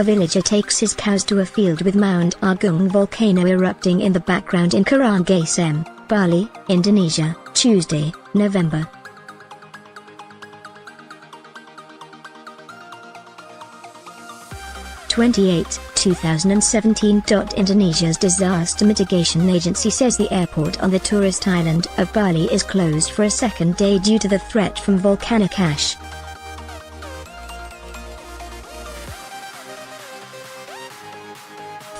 A villager takes his cows to a field with Mount Agung volcano erupting in the background in Karangasem, Bali, Indonesia, Tuesday, November 28, 2017. Indonesia's disaster mitigation agency says the airport on the tourist island of Bali is closed for a second day due to the threat from volcanic ash.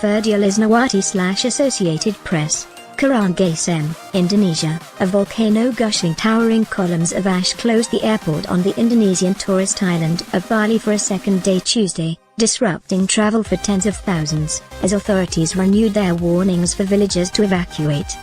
Ferdia Lisnawati/Associated Press, Karangasem, Indonesia. A volcano gushing towering columns of ash closed the airport on the Indonesian tourist island of Bali for a second day Tuesday, disrupting travel for tens of thousands, as authorities renewed their warnings for villagers to evacuate.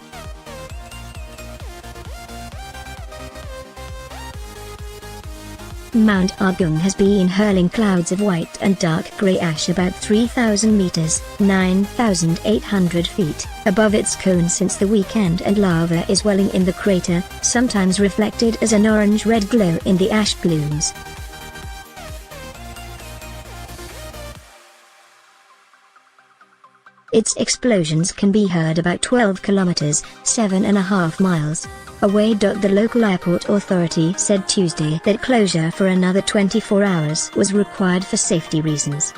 Mount Agung has been hurling clouds of white and dark grey ash about 3,000 meters (9,800 feet) above its cone since the weekend, and lava is welling in the crater, sometimes reflected as an orange-red glow in the ash plumes. Its explosions can be heard about 12 kilometers (7.5 miles) away. The local airport authority said Tuesday that closure for another 24 hours was required for safety reasons.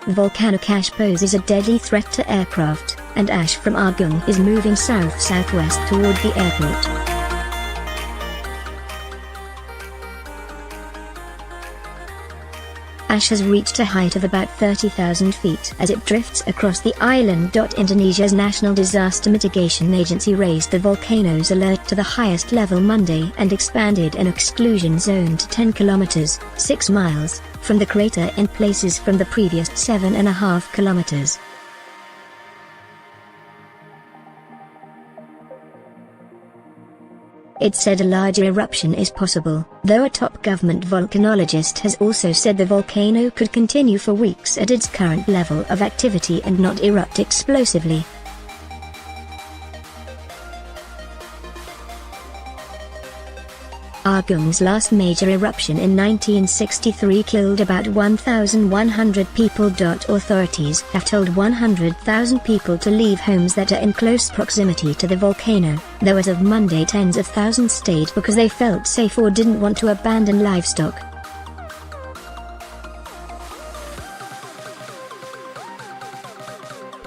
Volcanic ash poses a deadly threat to aircraft, and ash from Agung is moving south-southwest toward the airport. Ash has reached a height of about 30,000 feet as it drifts across the island. Indonesia's National Disaster Mitigation Agency raised the volcano's alert to the highest level Monday and expanded an exclusion zone to 10 kilometers (6 miles) from the crater in places from the previous 7.5 kilometers. It said a larger eruption is possible, though a top government volcanologist has also said the volcano could continue for weeks at its current level of activity and not erupt explosively. Agung's last major eruption in 1963 killed about 1,100 people. Authorities have told 100,000 people to leave homes that are in close proximity to the volcano, though as of Monday tens of thousands stayed because they felt safe or didn't want to abandon livestock.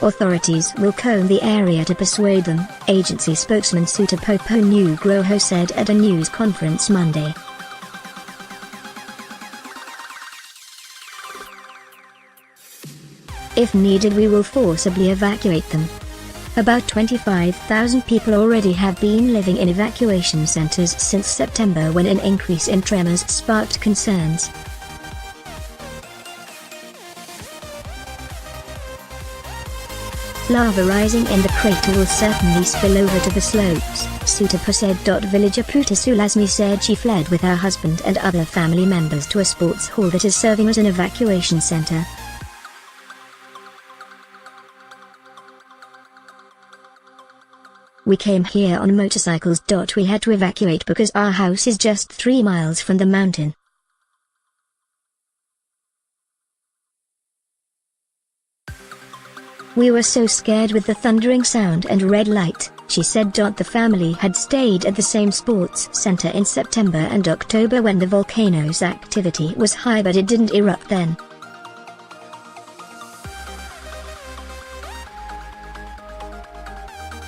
Authorities will comb the area to persuade them, agency spokesman Sutopo Nugroho said at a news conference Monday. If needed, we will forcibly evacuate them. About 25,000 people already have been living in evacuation centers since September, when an increase in tremors sparked concerns. Lava rising in the crater will certainly spill over to the slopes, Sutopo said. Villager Putu Sulasmi said she fled with her husband and other family members to a sports hall that is serving as an evacuation center. We came here on motorcycles. We had to evacuate because our house is just 3 miles from the mountain. We were so scared with the thundering sound and red light, she said. The family had stayed at the same sports center in September and October when the volcano's activity was high, but it didn't erupt then.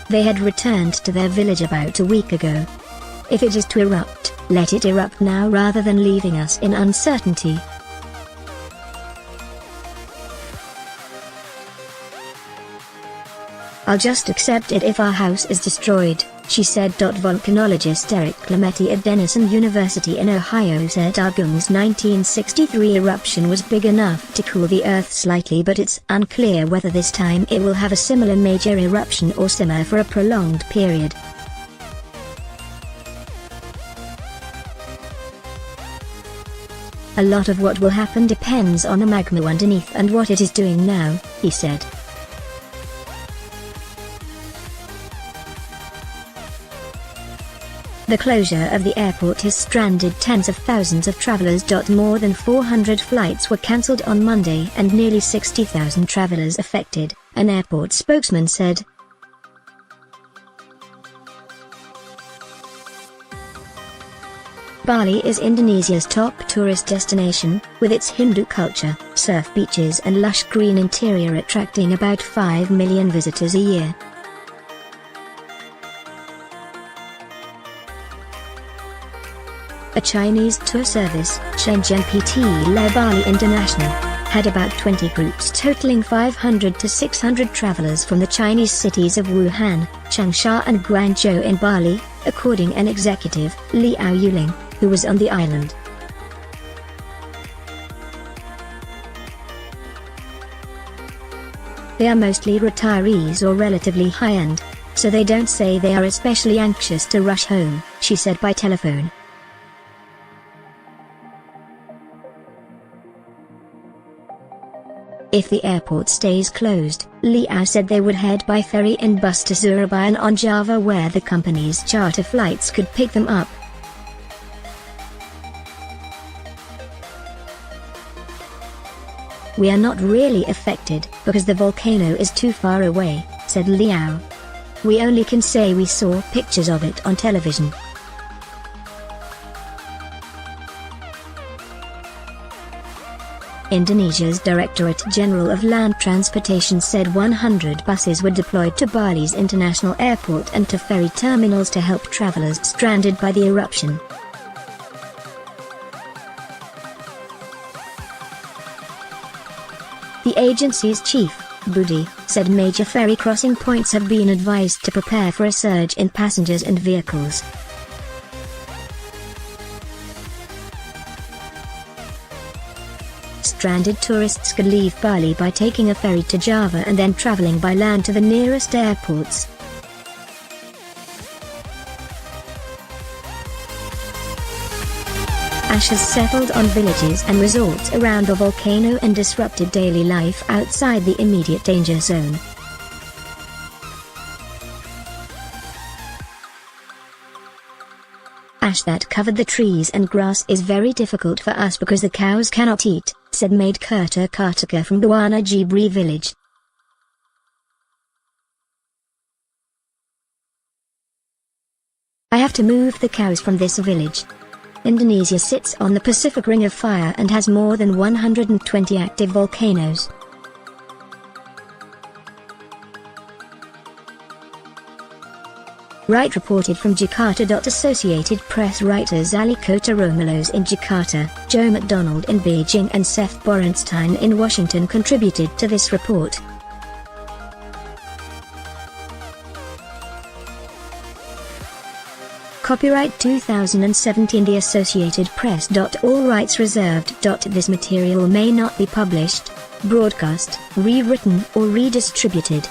They had returned to their village about a week ago. If it is to erupt, let it erupt now rather than leaving us in uncertainty. I'll just accept it if our house is destroyed, she said. Volcanologist Eric Clementi at Denison University in Ohio said Agung's 1963 eruption was big enough to cool the Earth slightly, but it's unclear whether this time it will have a similar major eruption or simmer for a prolonged period. A lot of what will happen depends on the magma underneath and what it is doing now, he said. The closure of the airport has stranded tens of thousands of travelers. More than 400 flights were cancelled on Monday and nearly 60,000 travelers affected, an airport spokesman said. Bali is Indonesia's top tourist destination, with its Hindu culture, surf beaches and lush green interior attracting about 5 million visitors a year. A Chinese tour service, Shenzhen PT Le Bali International, had about 20 groups totaling 500 to 600 travelers from the Chinese cities of Wuhan, Changsha and Guangzhou in Bali, according an executive, Liao Yuling, who was on the island. They are mostly retirees or relatively high-end, so they don't say they are especially anxious to rush home, she said by telephone. If the airport stays closed, Liao said they would head by ferry and bus to Surabaya on Java, where the company's charter flights could pick them up. "We are not really affected, because the volcano is too far away," said Liao. "We only can say we saw pictures of it on television." Indonesia's Directorate General of Land Transportation said 100 buses were deployed to Bali's international airport and to ferry terminals to help travelers stranded by the eruption. The agency's chief, Budi, said major ferry crossing points have been advised to prepare for a surge in passengers and vehicles. Stranded tourists could leave Bali by taking a ferry to Java and then traveling by land to the nearest airports. Ash has settled on villages and resorts around the volcano and disrupted daily life outside the immediate danger zone. Ash that covered the trees and grass is very difficult for us because the cows cannot eat, said Maid Kurta Kartika from Buwana Jibri village. "I have to move the cows from this village." Indonesia sits on the Pacific Ring of Fire and has more than 120 active volcanoes. Wright reported from Jakarta. Associated Press writers Ali Kota Romulos in Jakarta, Joe McDonald in Beijing and Seth Borenstein in Washington contributed to this report. Copyright 2017 The Associated Press. All rights reserved. This material may not be published, broadcast, rewritten or redistributed.